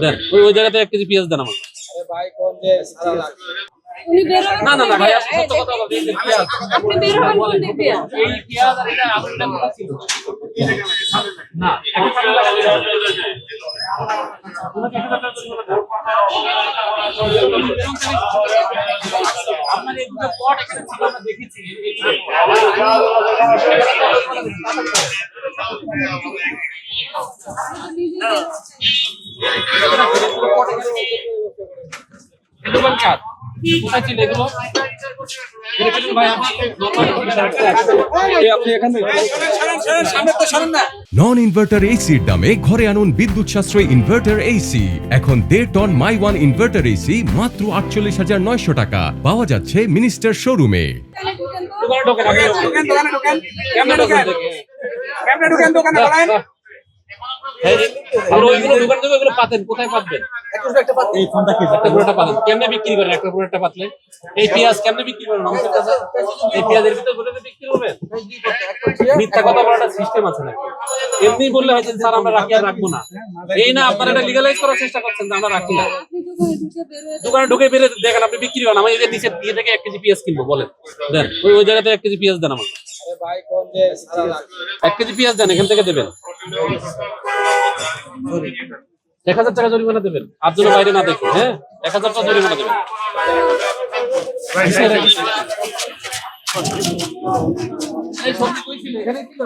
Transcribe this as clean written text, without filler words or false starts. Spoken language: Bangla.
দেন ওই জায়গাতে 1 কেজি পেঁয়াজ দেন আমাকে। আরে ভাই কোন যে সারা লাগবে না না না ভাই, আপনি সত্য কথা বলবেন। এই যে পেঁয়াজ, আপনি বের হবেন কোন দিক দিয়ে? এই পেঁয়াজ আর এটা আমার নাম করা ছিল না, একটা কালো লাগা দিলাম। আপনাকে 1000 টাকা করে দেব। আপনার এই দুটো পট এখানে ছিল, আমরা দেখেছি এই দুটো দোকান কার কোথায় ছিল এগুলো? নন ইনভার্টার এসির দামে ঘরে আনুন বিদ্যুৎ সাশ্রয়ী ইনভার্টার এসি। এখন 1.5 ton my one inverter AC মাত্র 48,900 টাকা পাওয়া যাচ্ছে মিনিস্টার শোরুমে। পাতেন কোথায় পাতবেন? এই ফোনটা কি একটা পুরোটা পাতেন কেমনে বিক্রি করেন? একটা পুরোটা পাতলে এই পেঁয়াজ কেমনে বিক্রি করেন আমাদের কাছে? এই পেঁয়াজের ভিতর বলে বিক্রি করবেন? মিথ্যা কথা বলাটা সিস্টেম আছে নাকি? এমনি বললে হয়তো স্যার আমরা রাখি আর রাখবো না, এই না আপনারা এটা লিগালাইজ করার চেষ্টা করছেন যে আমরা রাখি না। দোকানে ঢুকে বেরে দেখেন আপনি বিক্রি করেন, আমি এই যে নিচে দিয়ে থেকে 1 কেজি পেঁয়াজ কিনবো বলেন, দেন ওই জায়গাতে 1 কেজি পেঁয়াজ দেন আমাকে। আরে ভাই কোন যে সারা লাগবে 1 কেজি পেঁয়াজ দেন, এখান থেকে দেবেন। 1000 টাকা জরিমানা দেবেন, আর জন্য বাইরে না দেখে। হ্যাঁ 1000 টাকা জরিমানা দেবেন। এই সবজি কই ছিল? এখানে ছিল।